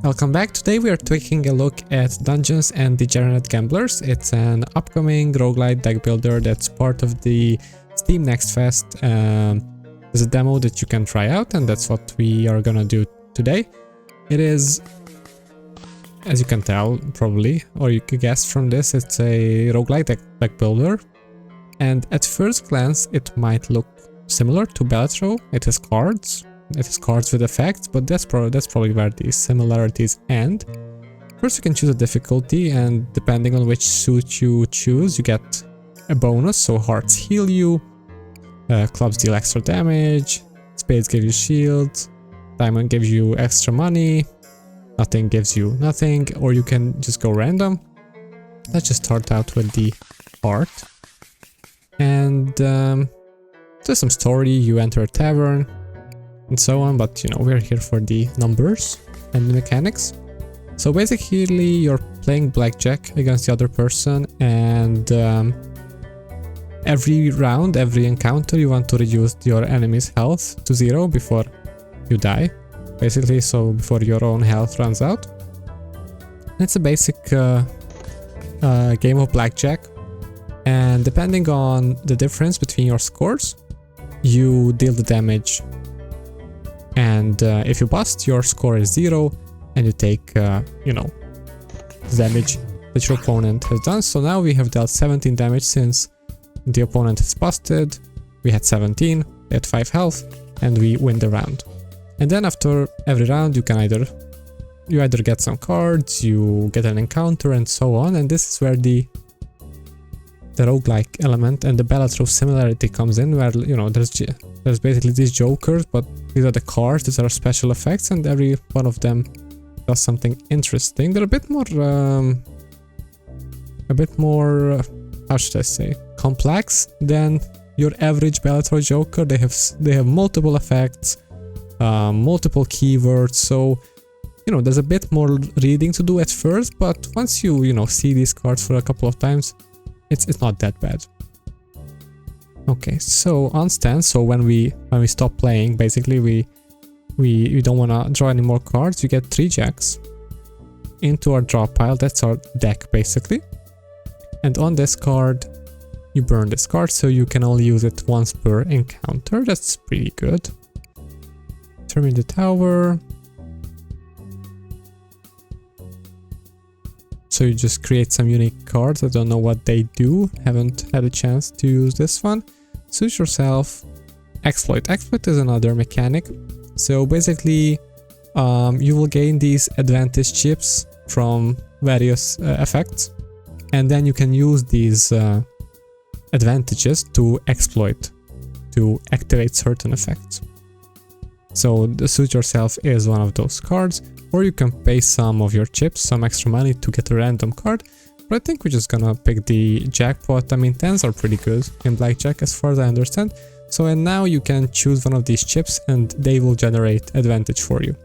Welcome back. Today we are taking a look at Dungeons and Degenerate Gamblers. It's an upcoming roguelike deck builder that's part of the Steam Next Fest. There's a demo that you can try out, and that's what we are gonna do today. It is, as you can tell probably, or you could guess from this, it's a roguelike deck builder. And at first glance it might look similar to Balatro. It has cards. It has cards with effects, but that's probably where the similarities end. First you can choose a difficulty, and depending on which suit you choose, you get a bonus. So hearts heal you, clubs deal extra damage, spades give you shield, diamond gives you extra money, nothing gives you nothing, or you can just go random. Let's just start out with the heart. And there's some story, you enter a tavern, and so on, but you know, we're here for the numbers and the mechanics. So basically you're playing blackjack against the other person, and every round, every encounter, you want to reduce your enemy's health to 0 before you die, basically, so before your own health runs out. It's a basic game of blackjack, and depending on the difference between your scores, you deal the damage. And if you bust, your score is 0, and you take, you know, the damage that your opponent has done. So now we have dealt 17 damage since the opponent has busted. We had 17, they had 5 health, and we win the round. And then after every round, you can either get some cards, you get an encounter, and so on. And this is where the roguelike element and the Balatro similarity comes in, where, you know, there's basically these jokers, but these are the cards, these are special effects, and every one of them does something interesting. They're a bit more, how should I say, complex than your average Balatro joker. They have multiple effects, multiple keywords, so you know, there's a bit more reading to do at first, but once you know, see these cards for a couple of times, it's not that bad. Okay, so on stand, so when we stop playing, basically we don't want to draw any more cards. We get 3 jacks into our draw pile. That's our deck basically, and on this card you burn this card, so you can only use it once per encounter. That's pretty good. Determine the tower. So you just create some unique cards. I don't know what they do, haven't had a chance to use this one. Suit yourself. Exploit. Exploit is another mechanic. So basically you will gain these advantage chips from various effects, and then you can use these advantages to exploit, to activate certain effects. So the Suit Yourself is one of those cards, or you can pay some of your chips, some extra money, to get a random card. But I think we're just gonna pick the jackpot. I mean, 10s are pretty good in blackjack as far as I understand. So, and now you can choose one of these chips and they will generate advantage for you.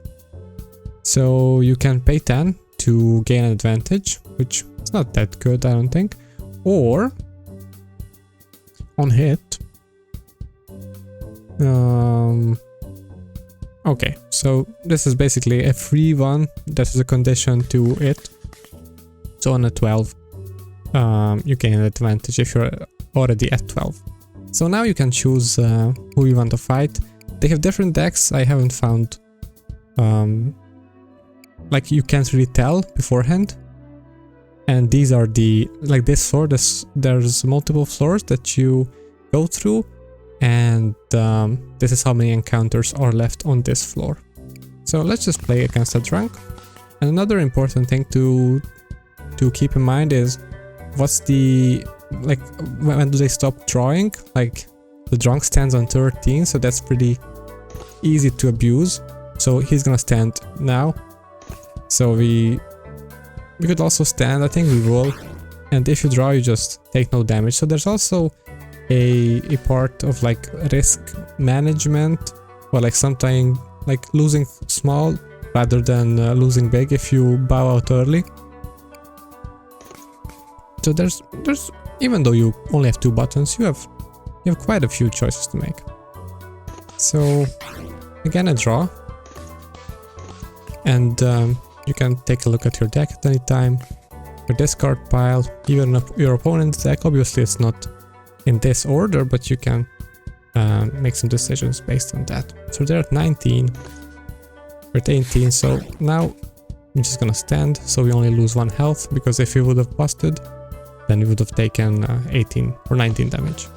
So you can pay 10 to gain an advantage, which is not that good, I don't think. Or on hit, okay, so this is basically a free one. That is a condition to it. So on a 12, you gain an advantage if you're already at 12. So now you can choose who you want to fight. They have different decks. I haven't found, like, you can't really tell beforehand. And these are the, like this floor, there's multiple floors that you go through. And this is how many encounters are left on this floor. So let's just play against a drunk. And another important thing to keep in mind is, what's the, like, when do they stop drawing? Like, the drunk stands on 13, so that's pretty easy to abuse. So he's gonna stand now. So we could also stand. I think we will. And if you draw, you just take no damage. So there's also a part of like risk management, or like something like losing small rather than losing big if you bow out early. So there's even though you only have 2 buttons, you have quite a few choices to make. So again, a draw, and you can take a look at your deck at any time, your discard pile, even your opponent's deck. Obviously it's not in this order, but you can make some decisions based on that. So they're at 19, we're at 18, so now I'm just gonna stand, so we only lose 1 health, because if we would have busted, then we would have taken 18 or 19 damage.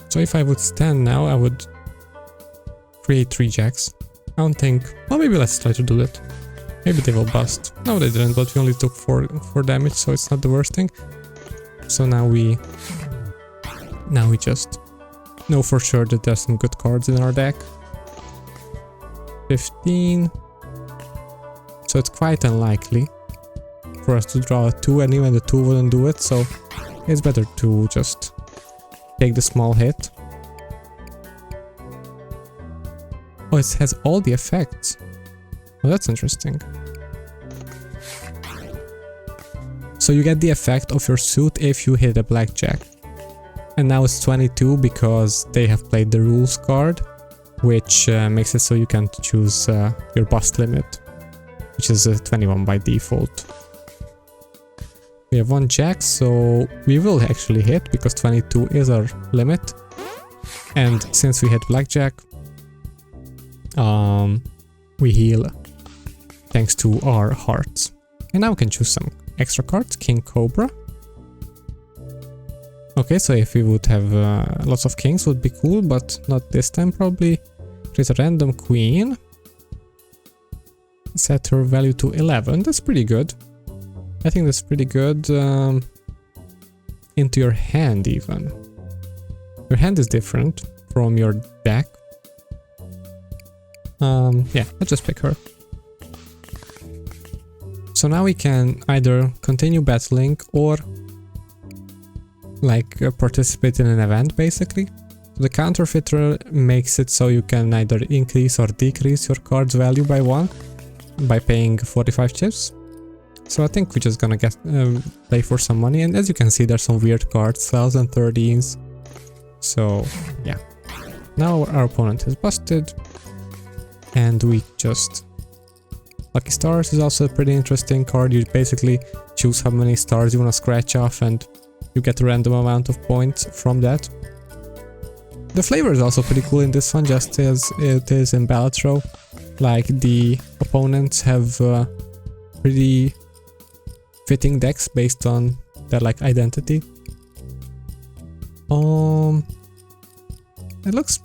So if I would stand now, I would create 3 jacks. I don't think... Well, maybe let's try to do that. Maybe they will bust. No, they didn't, but we only took 4 damage, so it's not the worst thing. So now we just know for sure that there's some good cards in our deck. 15. So it's quite unlikely for us to draw a 2, and even the 2 wouldn't do it, so it's better to just take the small hit. Oh, it has all the effects. Oh, that's interesting. So you get the effect of your suit if you hit a blackjack. And now it's 22 because they have played the rules card, which makes it so you can choose your bust limit, which is 21 by default. We have 1 jack, so we will actually hit because 22 is our limit. And since we hit blackjack, we heal thanks to our hearts. And now we can choose some extra cards. King Cobra. Okay, so if we would have lots of kings would be cool, but not this time probably. Create a random queen. Set her value to 11. That's pretty good. I think that's pretty good. Into your hand even. Your hand is different from your deck. Yeah, let's just pick her. So now we can either continue battling or like participate in an event basically. The counterfeiter makes it so you can either increase or decrease your card's value by 1 by paying 45 chips. So I think we're just gonna get play for some money, and as you can see there's some weird cards, 12s and 13s. So yeah. Now our opponent is busted. And we just... Lucky Stars is also a pretty interesting card. You basically choose how many stars you want to scratch off and you get a random amount of points from that. The flavor is also pretty cool in this one, just as it is in Balatro. Like, the opponents have pretty fitting decks based on their like identity. It looks...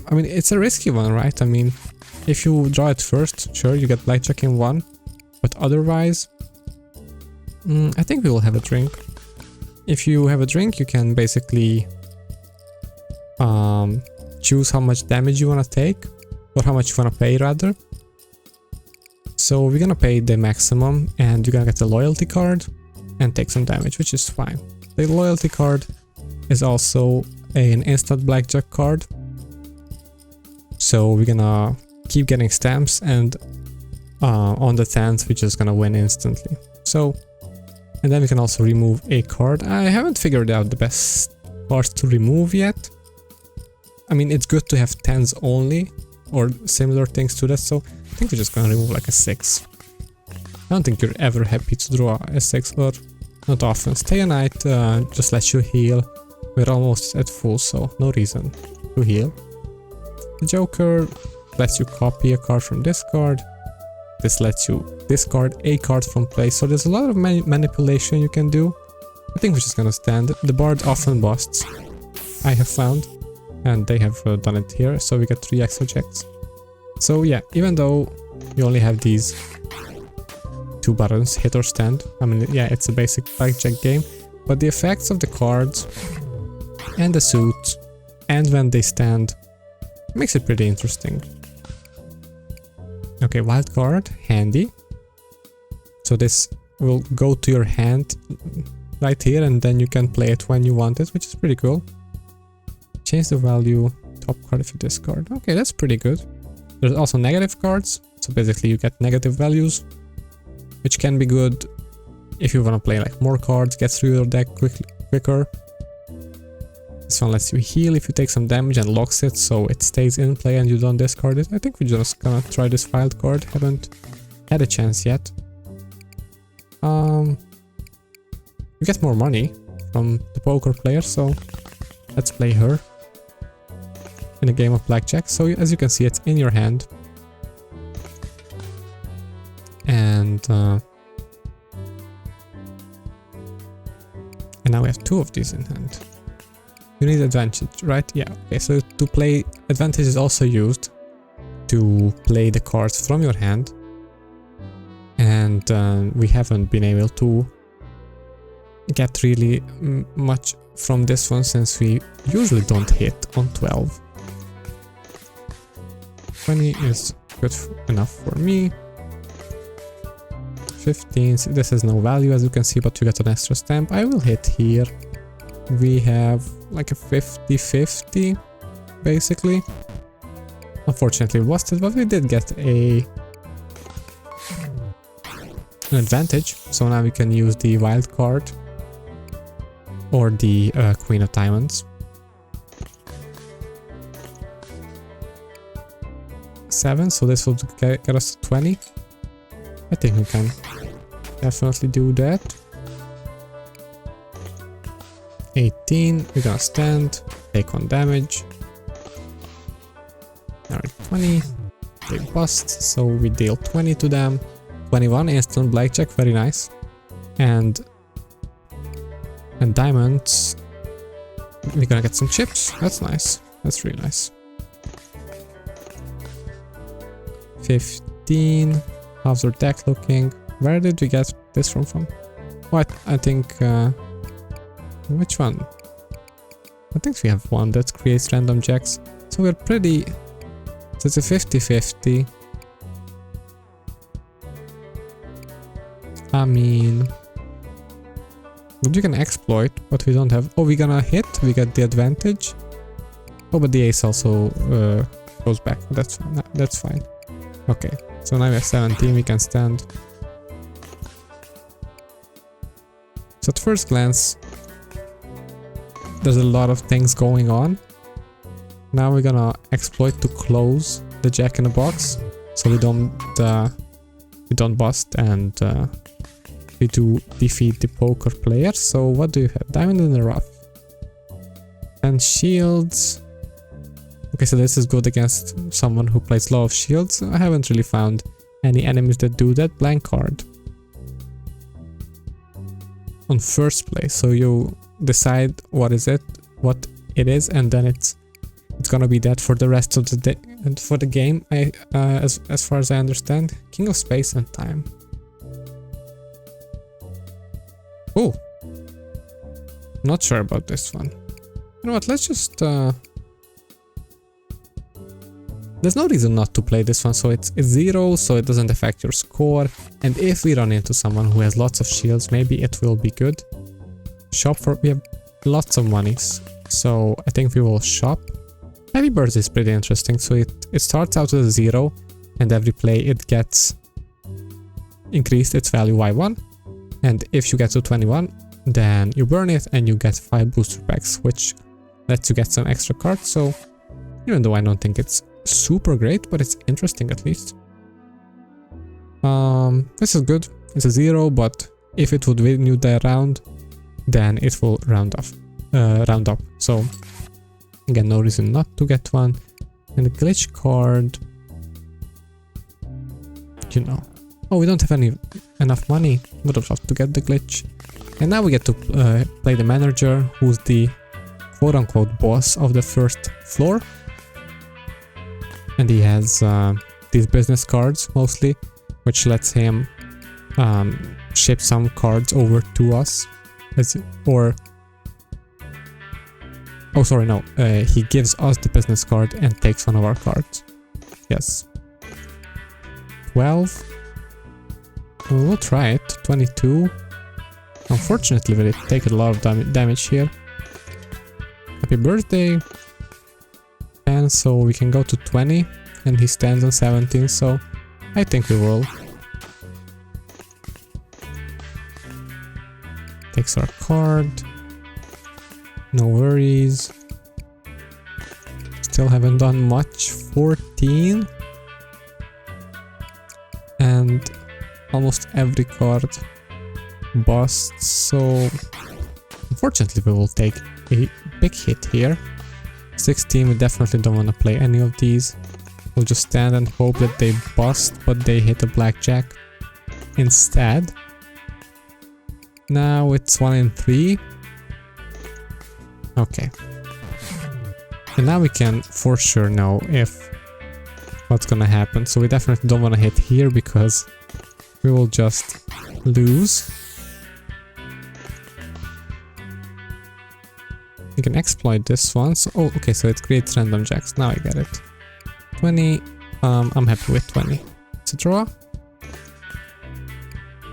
I mean, it's a risky one, right? I mean, if you draw it first, sure, you get blackjack in 1, but otherwise, I think we will have a drink. If you have a drink, you can basically choose how much damage you want to take, or how much you want to pay rather. So we're gonna pay the maximum, and you're gonna get the loyalty card and take some damage, which is fine. The loyalty card is also an instant blackjack card, so we're gonna keep getting stamps, and on the 10th we're just gonna win instantly. So, and then we can also remove a card. I haven't figured out the best cards to remove yet. I mean, it's good to have 10s only, or similar things to that, so I think we're just gonna remove like a 6. I don't think you're ever happy to draw a 6, or not often. Stay a night just lets you heal. We're almost at full, so no reason to heal. The Joker lets you copy a card from discard. This lets you discard a card from play, so there's a lot of manipulation you can do. I think we're just gonna stand. The Bard often busts, I have found, and they have done it here, so we get 3 extra checks. So yeah, even though you only have these 2 buttons, hit or stand, I mean, yeah, it's a basic blackjack game, but the effects of the cards and the suit and when they stand makes it pretty interesting. Okay, wild card, handy. So this will go to your hand right here, and then you can play it when you want it, which is pretty cool. Change the value, top card if you discard. Okay, that's pretty good. There's also negative cards, so basically you get negative values, which can be good if you want to play like more cards, get through your deck quicker. This one lets you heal if you take some damage and locks it, so it stays in play and you don't discard it. I think we're just gonna try this wild card. Haven't had a chance yet. You get more money from the poker player, so let's play her in a game of blackjack. So as you can see, it's in your hand. And now we have 2 of these in hand. You need advantage, right? Yeah. Okay, so to play, advantage is also used to play the cards from your hand. And we haven't been able to get really much from this one, since we usually don't hit on 12. 20 is good enough for me. 15, this has no value as you can see, but you get an extra stamp. I will hit here. We have like a 50-50 basically. Unfortunately we lost it, but we did get an advantage. So now we can use the wild card or the Queen of Diamonds. 7, so this will get us to 20. I think we can definitely do that. 18, we're gonna stand, take 1 damage. Alright, 20, they bust, so we deal 20 to them. 21, instant blackjack, very nice. And diamonds, we're gonna get some chips, that's nice, that's really nice. 15, how's our deck looking? Where did we get this from? What? I think, which one? I think we have one that creates random jacks. So we're pretty, so it's a 50-50. I mean, but you can exploit, but we don't have, oh, we're gonna hit, we get the advantage. Oh, but the ace also goes back, that's fine. Okay, so now we have 17, we can stand. So at first glance, there's a lot of things going on. Now we're gonna exploit to close the jack in the box, so we don't bust, and we do defeat the poker player. So what do you have? Diamond in the rough. And shields. Okay, so this is good against someone who plays low of shields. I haven't really found any enemies that do that. Blank card. On first place, so you decide what it is, and then it's gonna be that for the rest of the day and for the game. As far as I understand, King of Space and Time. Oh, not sure about this one. You know what? Let's just. There's no reason not to play this one, so it's 0, so it doesn't affect your score. And if we run into someone who has lots of shields, maybe it will be good. Shop for, we have lots of monies, so I think we will shop. Heavy Birds is pretty interesting, so it starts out with a 0, and every play it gets increased its value by 1. And if you get to 21, then you burn it and you get 5 booster packs, which lets you get some extra cards. So even though I don't think it's super great, but it's interesting at least. This is good. It's a 0, but if it would win you the round, then it will round up. So again, no reason not to get one. And the glitch card, you know. Oh, we don't have enough money. Would have loved to get the glitch. And now we get to play the manager, who's the quote-unquote boss of the first floor. And he has these business cards mostly, which lets him ship some cards over to us. He gives us the business card and takes one of our cards. Yes. 12. We'll try it. 22. Unfortunately, we take a lot of damage here. Happy birthday. 10, so we can go to 20, and he stands on 17, so I think we will. Takes our card. No worries. Still haven't done much. 14. And almost every card busts, so unfortunately we will take a big hit here. 16, we definitely don't want to play any of these. We'll just stand and hope that they bust, but they hit a blackjack instead. Now it's 1 in 3. Okay. And now we can for sure know if what's gonna happen. So we definitely don't want to hit here because we will just lose. You can exploit this one. So, oh, okay, so it creates random jacks. Now I get it. 20. I'm happy with 20. It's a draw.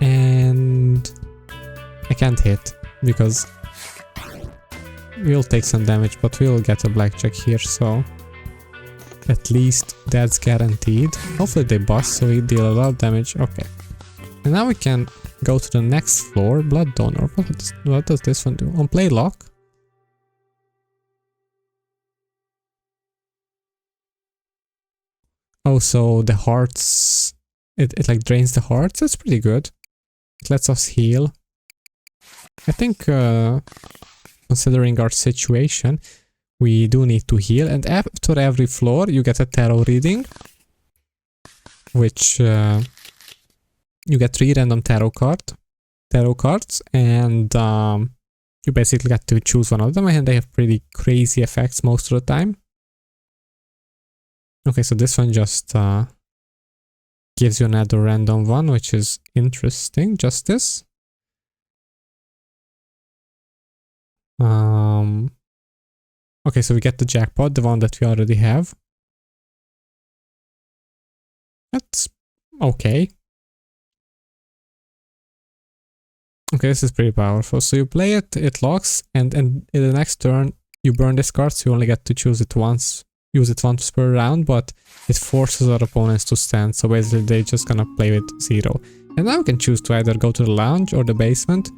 And I can't hit because we'll take some damage, but we'll get a blackjack here, so at least that's guaranteed. Hopefully they bust, so we deal a lot of damage. Okay. And now we can go to the next floor. Blood donor. What does this one do? On play lock. Oh, so the hearts, it like drains the hearts. That's pretty good. It lets us heal. I think considering our situation, we do need to heal, and after every floor you get a tarot reading, which you get 3 random tarot cards, and you basically get to choose one of them, and they have pretty crazy effects most of the time. Okay, so this one just gives you another random one, which is interesting. Justice. Okay, so we get the jackpot, the one that we already have. That's okay. Okay, this is pretty powerful. So you play it, it locks, and in the next turn you burn this card, so you only get to choose it once. Use it once per round, but it forces our opponents to stand, so basically they're just gonna play with 0. And now we can choose to either go to the lounge or the basement.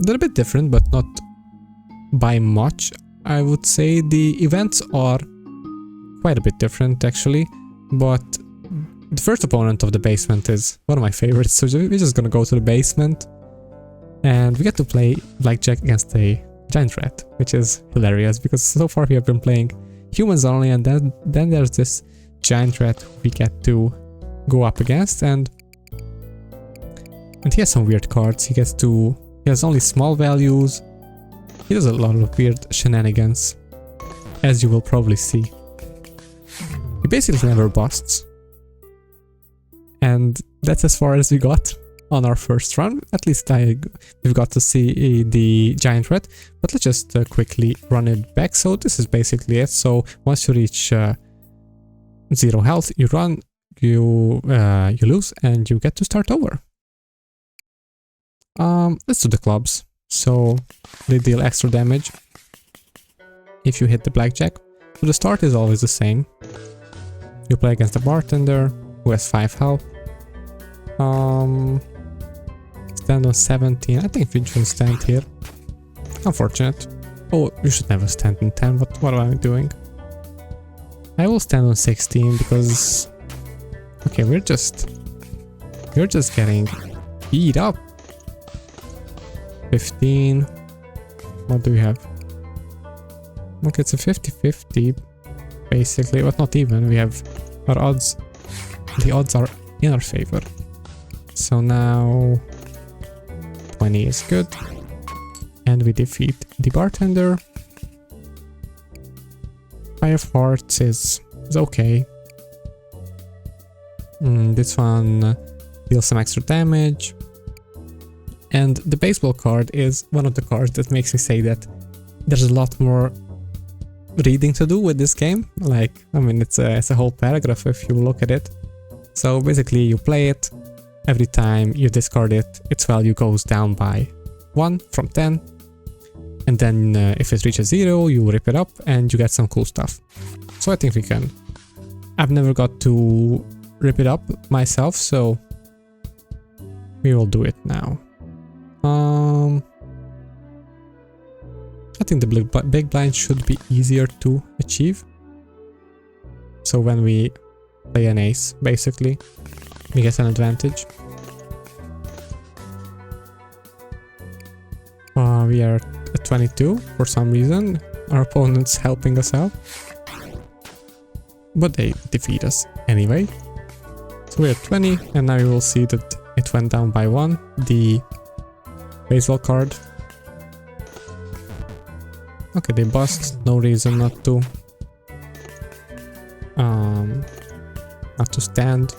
They're a bit different, but not by much. I would say the events are quite a bit different actually, but the first opponent of the basement is one of my favorites, so we're just gonna go to the basement and we get to play blackjack against a giant rat, which is hilarious because so far we have been playing humans only, and then there's this giant rat we get to go up against, and he has some weird cards. He has only small values. He does a lot of weird shenanigans, as you will probably see. He basically never busts, and that's as far as we got on our first run. At least we've got to see the giant rat, but let's just quickly run it back. So this is basically it. So once you reach 0 health, you run, you lose, and you get to start over. Let's do the clubs. So they deal extra damage if you hit the blackjack. So the start is always the same. You play against the bartender who has 5 health. Stand on 17. I think we should stand here. Unfortunate. Oh, you should never stand on 10, but what am I doing? I will stand on 16 because... Okay, we're just getting beat up. 15. What do we have? Okay, it's a 50-50 basically, but not even. We have our odds. The odds are in our favor. So now 20 is good, and we defeat the bartender. 5 hearts is okay. This one deals some extra damage, and the baseball card is one of the cards that makes me say that there's a lot more reading to do with this game. Like, I mean, it's a whole paragraph if you look at it. So basically you play it. Every time you discard it, its value goes down by 1 from 10. And then if it reaches 0, you rip it up and you get some cool stuff. So I think we can. I've never got to rip it up myself, so we will do it now. I think the big blind should be easier to achieve. So when we play an ace, basically. We get an advantage. We are at 22 for some reason. Our opponent's helping us out. But they defeat us anyway. So we're at 20, and now you will see that it went down by 1. The baseball card. Okay, they bust. No reason not to. Not to stand.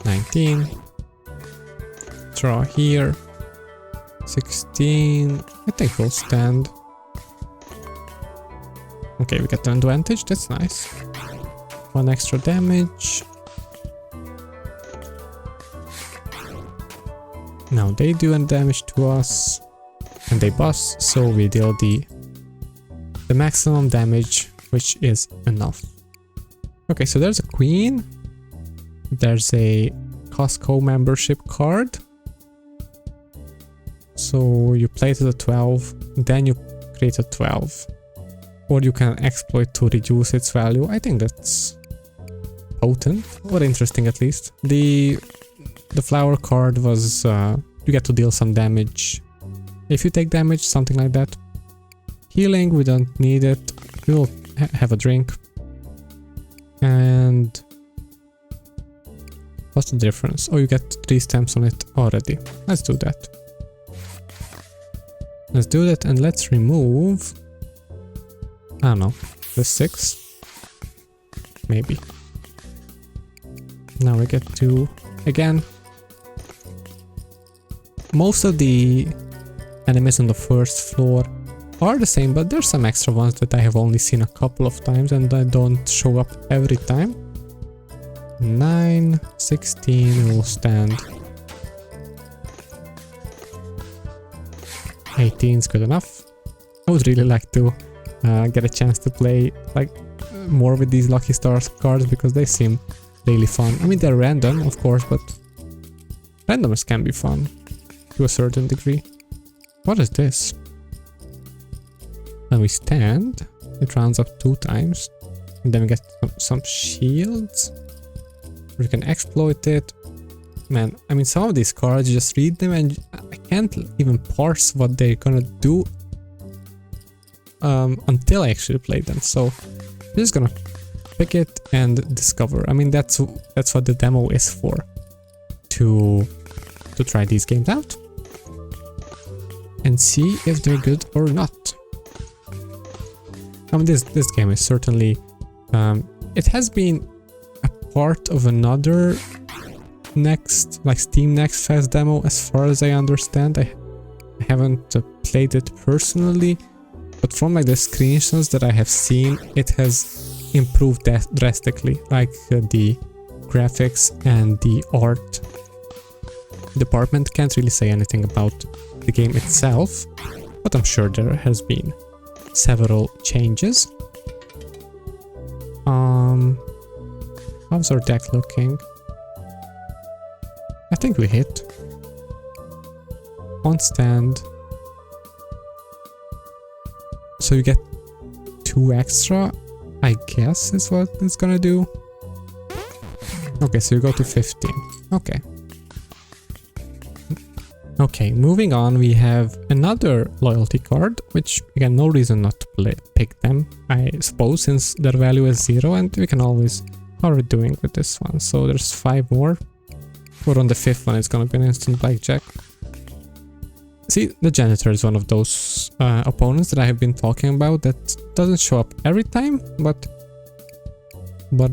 19. Draw here. 16. I think we'll stand. Okay, we get an advantage. That's nice. 1 extra damage. Now they do damage to us. And they bust, so we deal the maximum damage, which is enough. Okay, so there's a queen. There's a Costco membership card. So you play it at a 12, then you create a 12. Or you can exploit to reduce its value. I think that's potent, or interesting at least. The flower card was, you get to deal some damage. If you take damage, something like that. Healing, we don't need it. We'll have a drink. And what's the difference? Oh, you get 3 stamps on it already. Let's do that. Let's do that, and let's remove, I don't know, the 6? Maybe. Now we get to, again, most of the enemies on the first floor are the same, but there's some extra ones that I have only seen a couple of times and I don't show up every time. 9, 16 will stand. 18 is good enough. I would really like to get a chance to play like more with these Lucky Stars cards because they seem really fun. I mean, they're random, of course, but randomness can be fun to a certain degree. What is this? When we stand, it rounds up 2 times, and then we get some shields. We can exploit it. Man, I mean, some of these cards, you just read them and I can't even parse what they're gonna do until I actually play them. So I'm just gonna pick it and discover. I mean, that's what the demo is for, to try these games out and see if they're good or not. I mean, this game is certainly it has been a part of another Steam Next Fest demo, as far as I understand. I haven't played it personally, but from like the screenshots that I have seen, it has improved drastically, like the graphics and the art department. Can't really say anything about the game itself, but I'm sure there has been several changes. How's our deck looking? I think we hit. On stand. So you get 2 extra, I guess is what it's gonna do. Okay, so you go to 15. Okay. Okay, moving on, we have another loyalty card, which again, no reason not to pick them, I suppose, since their value is 0, and we can always... How are we doing with this one? So there's 5 more. Or on the 5th one, it's gonna be an instant blackjack. See, the janitor is one of those opponents that I have been talking about that doesn't show up every time, but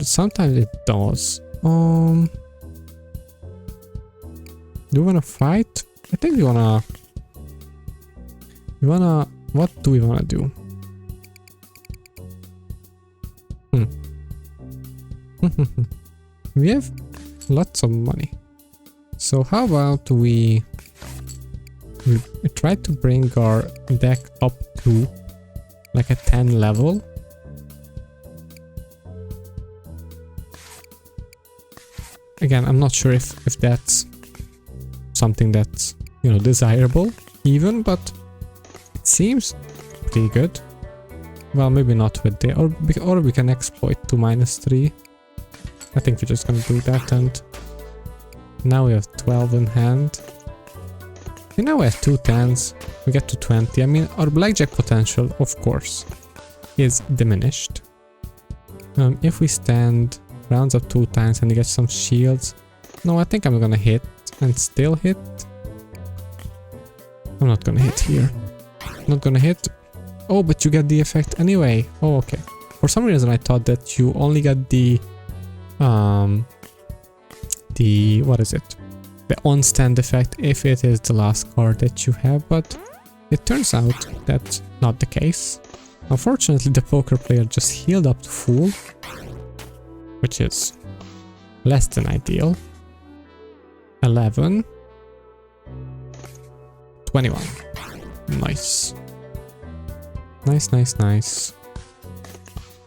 sometimes it does. Do we wanna fight? I think we wanna... What do we wanna do? We have lots of money. So how about we try to bring our deck up to like a 10 level. Again, I'm not sure if that's something that's, you know, desirable even, but it seems pretty good. Well, maybe not with the, or we can exploit to -3. I think we're just gonna do that, and now we have 12 in hand. We now have 2 10s, we get to 20. I mean, our blackjack potential, of course, is diminished. If we stand rounds up 2 times and you get some shields. No, I think I'm gonna hit and still hit. I'm not gonna hit here. Not gonna hit. Oh, but you get the effect anyway. Oh, okay. For some reason I thought that you only get the what is it? The on-stand effect if it is the last card that you have, but it turns out that's not the case. Unfortunately, the poker player just healed up to full, which is less than ideal. 11. 21. Nice. Nice.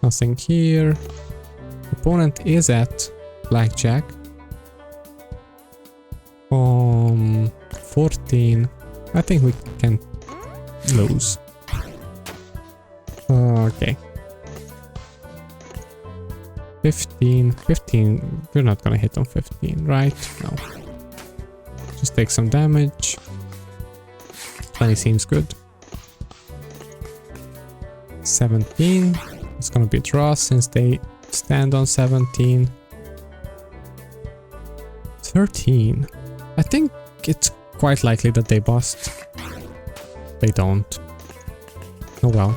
Nothing here. Opponent is at blackjack. 14. I think we can lose. Okay. 15. 15. We're not gonna hit on 15, right? No. Just take some damage. 20 seems good. 17. It's gonna be a draw since they stand on 17. 13. I think it's quite likely that they bust. They don't. Oh well.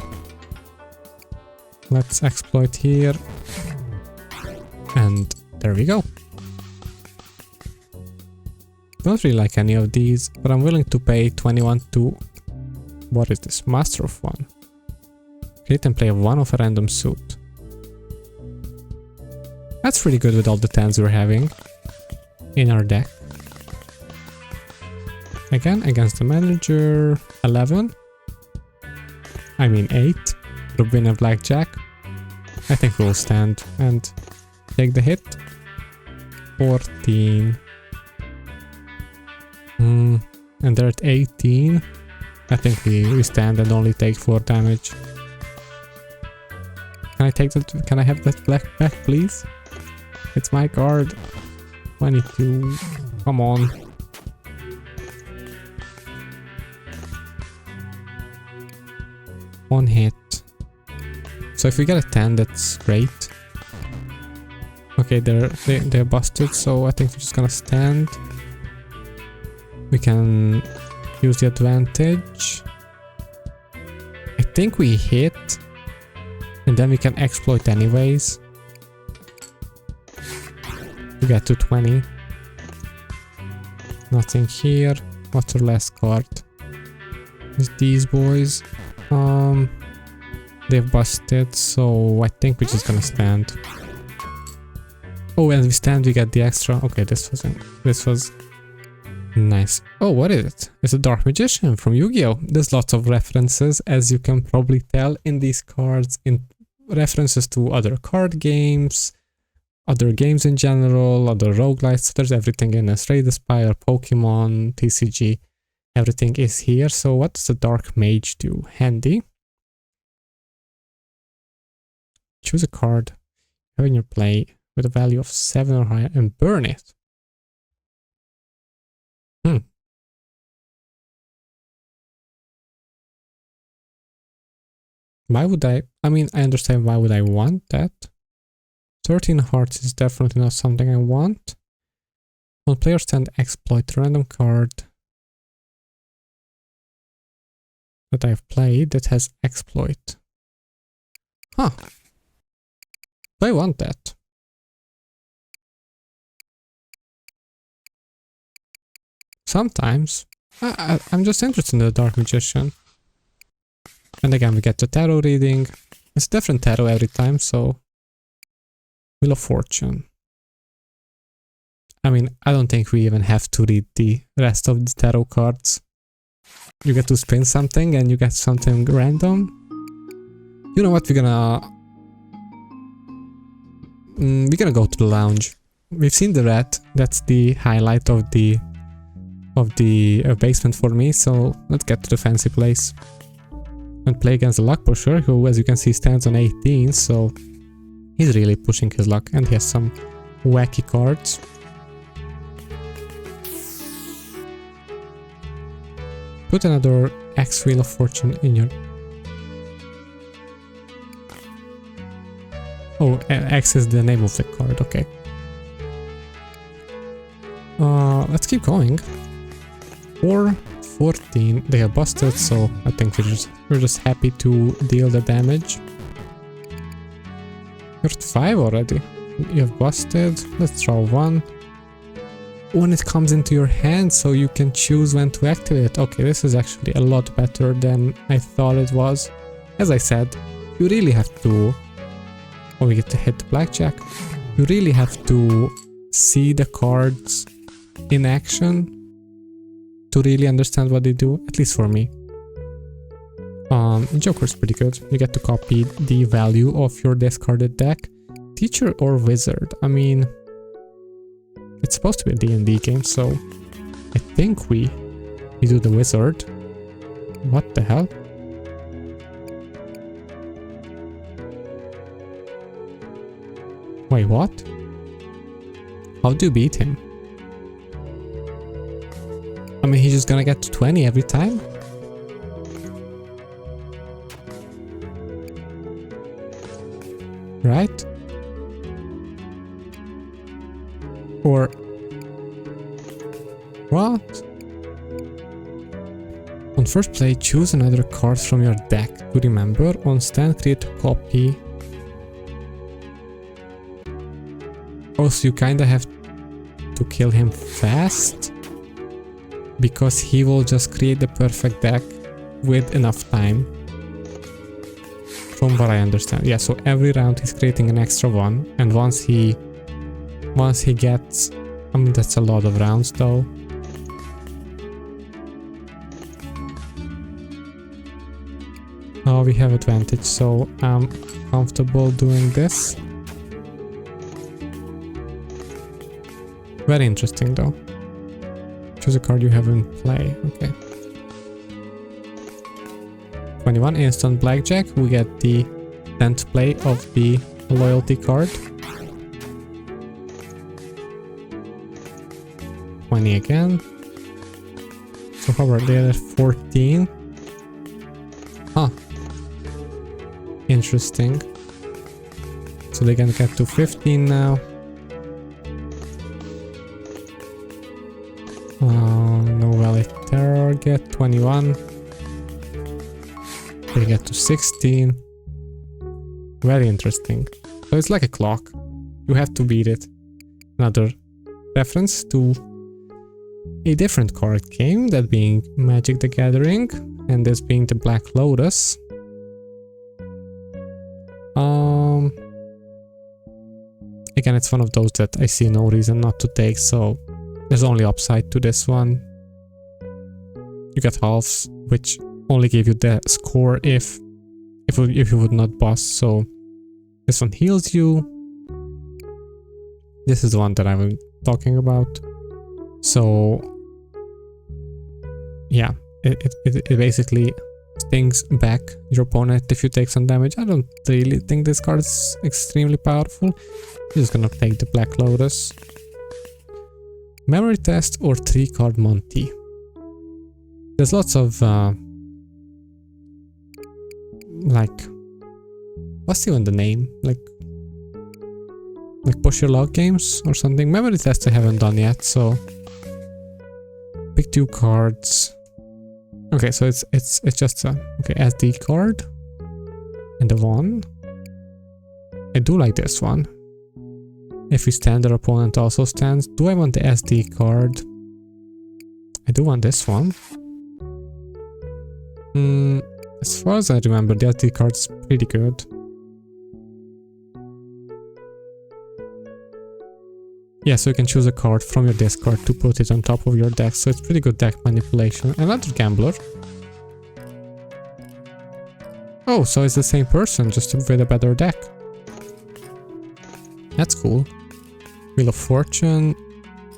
Let's exploit here. And there we go. Don't really like any of these, but I'm willing to pay 21 to... What is this? Master of 1. Create and play 1 of a random suit. That's pretty good with all the 10s we're having in our deck. Again, against the manager, 11. I mean 8. Rubin and blackjack. I think we'll stand and take the hit. 14. And they're at 18. I think we stand and only take 4 damage. Can I take that? Can I have that black back, please? It's my card. 22. Come on. One hit. So if we get a 10, that's great. Okay, they're busted, so I think we're just gonna stand. We can use the advantage. I think we hit. And then we can exploit anyways. We get to 20. Nothing here. What's our last card? It's these boys. They've busted, so I think we're just gonna stand. Oh, and we stand, we get the extra. Okay, this was nice. Oh, what is it? It's a Dark Magician from Yu-Gi-Oh! There's lots of references, as you can probably tell, in these cards, in references to other card games, other games in general, other roguelites. There's everything in this. Raid Aspire, Pokemon, TCG, everything is here. So what does the Dark Mage do? Handy. Choose a card, have in your play with a value of 7 or higher and burn it. Why would I mean, I understand why would I want that. 13 hearts is definitely not something I want. On player stand, exploit a random card that I've played that has exploit. Huh. I want that. Sometimes. I'm just interested in the Dark Magician. And again, we get the tarot reading. It's a different tarot every time, so... Wheel of Fortune. I mean, I don't think we even have to read the rest of the tarot cards. You get to spin something and you get something random. You know what, we're gonna go to the lounge. We've seen the rat. That's the highlight of the basement for me, so let's get to the fancy place. And play against the luck pusher, who, as you can see, stands on 18, so he's really pushing his luck, and he has some wacky cards. Put another X Wheel of Fortune in your... Oh, X is the name of the card, okay. Let's keep going. 4, 14, they are busted, so I think we're just happy to deal the damage. You're at 5 already. You have busted. Let's draw 1. When it comes into your hand, so you can choose when to activate. Okay, this is actually a lot better than I thought it was. As I said, you really have to... When we get to hit the blackjack, you really have to see the cards in action to really understand what they do, at least for me. Joker's pretty good. You get to copy the value of your discarded deck. Teacher or wizard? I mean, it's supposed to be a D&D game, so I think we do the wizard. What the hell? Wait, what? How do you beat him? I mean, he's just gonna get to 20 every time? Right? Or... What? On first play, choose another card from your deck to remember. On stand, create a copy. Also, you kinda have to kill him fast, because he will just create the perfect deck with enough time. From what I understand. Yeah, so every round he's creating an extra one, and once he gets... I mean, that's a lot of rounds though. Oh, we have advantage, so I'm comfortable doing this. Very interesting though. Choose a card you have in play. Okay. 21 instant blackjack. We get the 10th play of the loyalty card. 20 again. So how are they at 14? Huh. Interesting. So they can get to 15 now. No valid target. 21. They get to 16. Very interesting. So it's like a clock. You have to beat it. Another reference to a different card game, that being Magic the Gathering, and this being the Black Lotus. Again, it's one of those that I see no reason not to take, so there's only upside to this one. You get halves, which only give you the score if you would not bust, so this one heals you. This is the one that I'm talking about. So yeah, it basically stings back your opponent if you take some damage. I don't really think this card is extremely powerful. I'm just gonna take the Black Lotus. Memory test or 3-card Monty. There's lots of like, what's even the name? Like push your luck games or something. Memory test I haven't done yet, so pick 2 cards. Okay, so it's just a okay SD card and the 1. I do like this one. If we stand, our opponent also stands. Do I want the SD card? I do want this one. As far as I remember, the SD card's pretty good. Yeah, so you can choose a card from your discard to put it on top of your deck, so it's pretty good deck manipulation. Another gambler. Oh, so it's the same person, just with a better deck. That's cool. Wheel of Fortune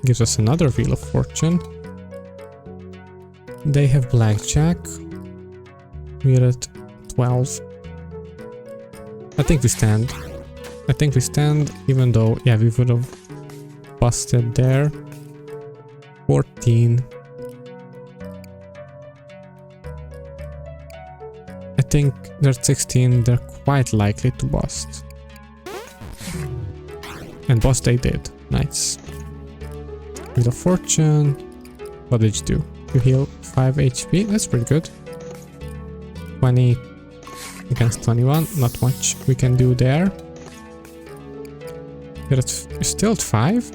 gives us another Wheel of Fortune. They have Blackjack. We're at 12. I think we stand. Even though, yeah, we would have busted there. 14. I think they're 16, they're quite likely to bust. And bust they did. Nice. Wheel of Fortune. What did you do? You heal 5 HP, that's pretty good. 20 against 21, not much we can do there. You're still at 5?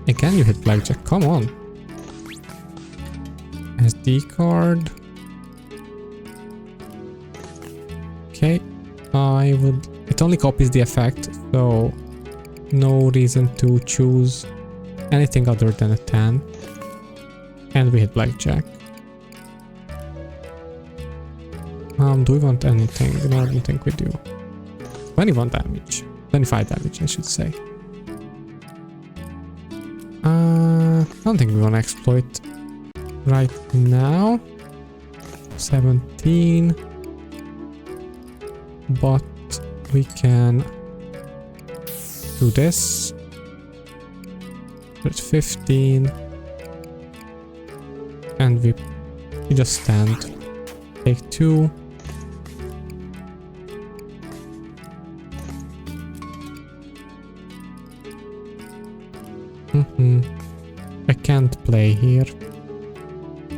Again you hit Blackjack, come on. SD card. Okay, it only copies the effect, so no reason to choose anything other than a 10. And we hit Blackjack. Do we want anything? No, I don't think we do. 21 damage. 25 damage, I should say. I don't think we want to exploit right now. 17. But we can do this. There's 15. And we just stand. Take 2. I can't play here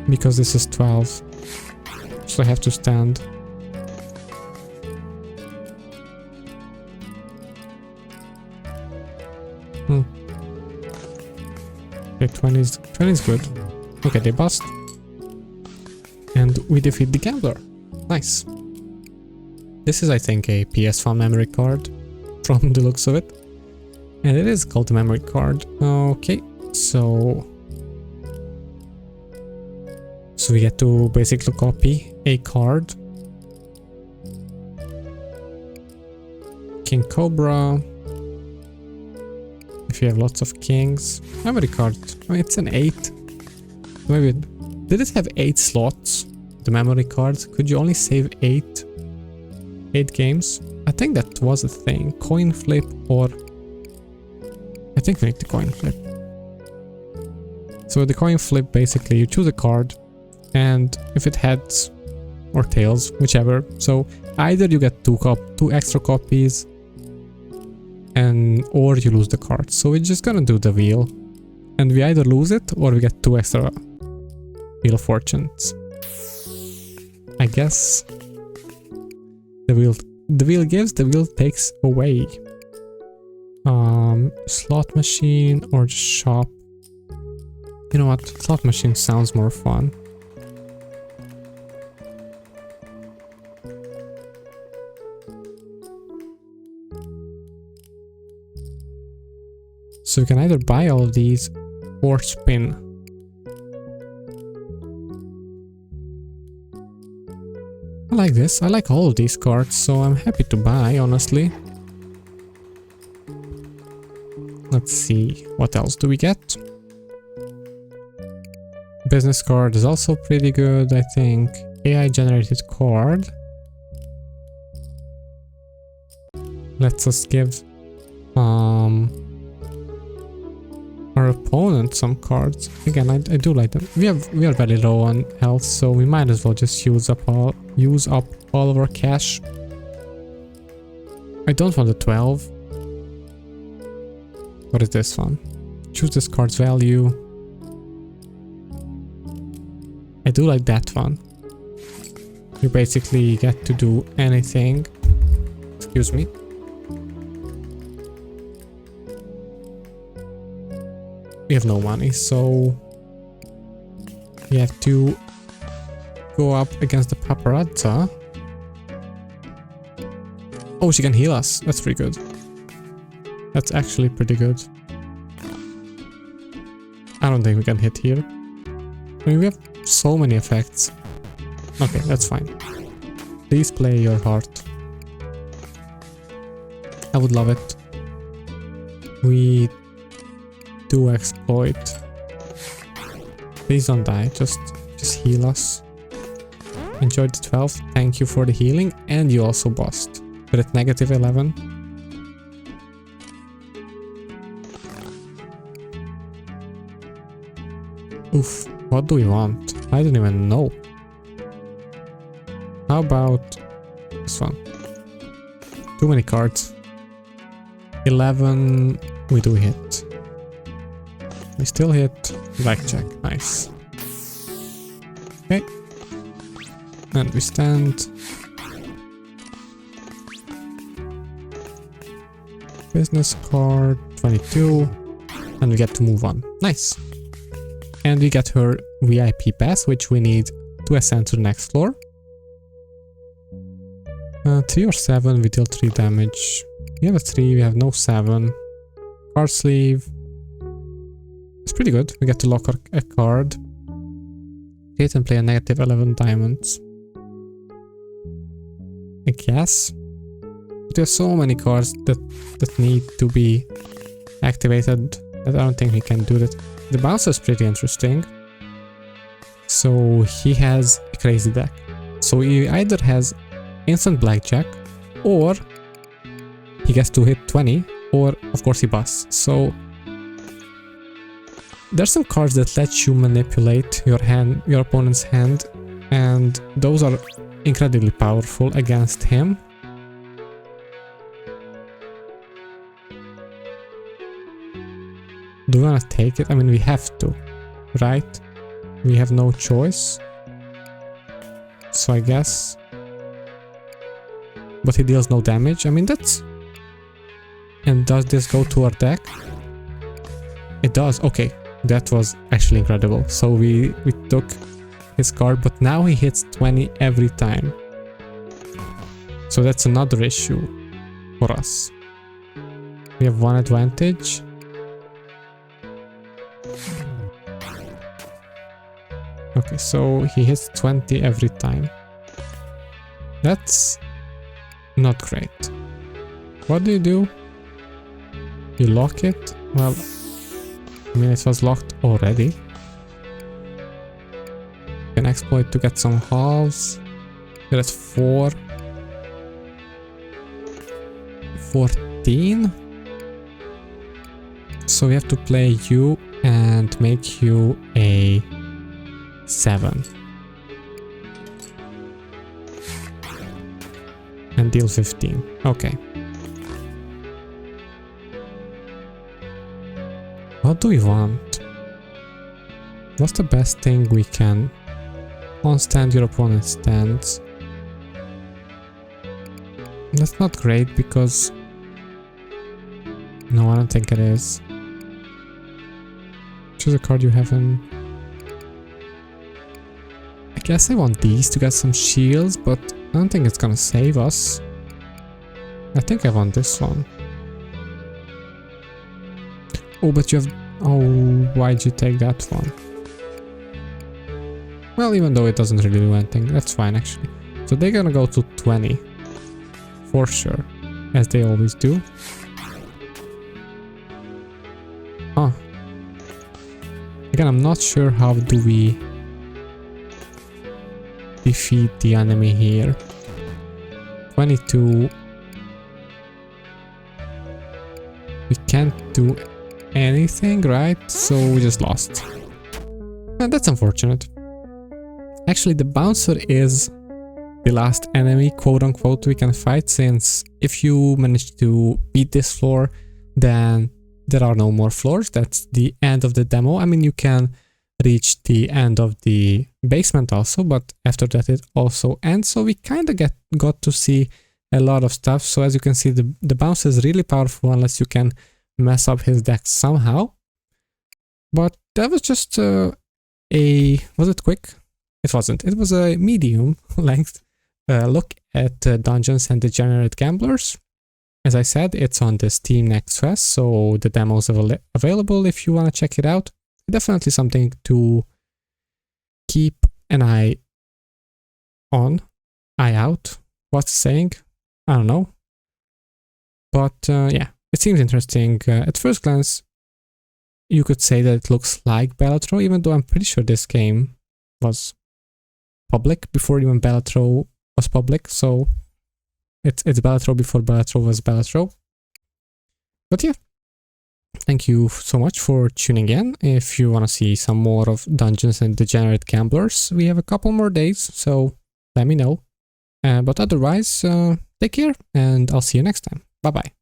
because this is 12, so I have to stand. Okay, 20 is good. Okay, they bust. And we defeat the gambler. Nice. This is, I think, a PS1 memory card from the looks of it. And it is called a memory card. Okay, so we get to basically copy a card. King Cobra. If you have lots of kings. Memory card. I mean, it's an 8. Maybe. Did it have 8 slots? The memory card? Could you only save 8 games? I think that was a thing. Coin flip or... I think we need the coin flip. So the coin flip, basically you choose a card and if it heads or tails, whichever. So either you get two extra copies or you lose the card. So we're just gonna do the wheel and we either lose it or we get 2 extra Wheel of Fortunes. I guess the wheel gives, the wheel takes away. Slot machine or just shop. You know what? Slot machine sounds more fun. So we can either buy all of these or spin. I like this. I like all of these cards, so I'm happy to buy, honestly. Let's see, what else do we get? Business card is also pretty good, I think. AI generated card. Let's us give our opponent some cards. Again, I do like them. We are very low on health, so we might as well just use up all of our cash. I don't want the 12. What is this one? Choose this card's value. I do like that one. You basically get to do anything. Excuse me. We have no money, so we have to go up against the paparazza. Oh, she can heal us. That's pretty good. That's actually pretty good. I don't think we can hit here. I mean, we have so many effects. Okay, that's fine. Please play your heart. I would love it. We do exploit. Please don't die. Just heal us. Enjoy the 12. Thank you for the healing. And you also bust. But at -11. Oof, what do we want? I don't even know. How about this one? Too many cards. 11, we do hit. We still hit Blackjack, nice. Okay. And we stand. Business card, 22. And we get to move on. Nice. And we get her VIP pass, which we need to ascend to the next floor. 3 or 7, we deal 3 damage. We have a 3, we have no 7. Card sleeve. It's pretty good. We get to lock a card. Create and play a negative 11 diamonds. I guess. But there's so many cards that need to be activated that I don't think we can do that. The bouncer is pretty interesting. So he has a crazy deck. So he either has instant blackjack, or he gets to hit 20, or of course he busts. So there's some cards that let you manipulate your opponent's hand, and those are incredibly powerful against him. Do we want to take it? I mean, we have to, right? We have no choice. So I guess. But he deals no damage. I mean, that's... And does this go to our deck? It does. Okay, that was actually incredible. So we took his card, but now he hits 20 every time. So that's another issue for us. We have one advantage. Okay, so he hits 20 every time. That's not great. What do? You lock it? Well, I mean, it was locked already. You can exploit to get some halves. You're at 4. 14. So we have to play you and make you a 7. And deal 15. Okay. What do we want? What's the best thing we can on-stand your opponent's stance? That's not great because... No, I don't think it is. Choose a card you haven't... I guess I want these to get some shields, but I don't think it's gonna save us. I think I want this one. Oh, but you have... Oh, why'd you take that one? Well, even though it doesn't really do anything, that's fine actually. So they're gonna go to 20. For sure. As they always do. Huh. Again, I'm not sure how do we defeat the enemy here. 22. We can't do anything, right? So we just lost. And that's unfortunate. Actually, the bouncer is the last enemy, quote unquote, we can fight, since if you manage to beat this floor, then there are no more floors. That's the end of the demo. I mean, you can reach the end of the basement also, but after that it also ends. So we kind of got to see a lot of stuff. So as you can see, the bouncer is really powerful unless you can mess up his deck somehow. But that was just was it quick? It wasn't. It was a medium length look at Dungeons and Degenerate Gamblers. As I said, it's on the Steam Next Fest, so the demo's available if you want to check it out. Definitely something to keep an eye out. What's saying? I don't know. But yeah, it seems interesting. At first glance, you could say that it looks like Balatro, even though I'm pretty sure this game was public before even Balatro was public. So it's Balatro before Balatro was Balatro. But yeah, thank you so much for tuning in. If you want to see some more of Dungeons and Degenerate Gamblers, we have a couple more days, so let me know. But otherwise, take care, and I'll see you next time. Bye-bye.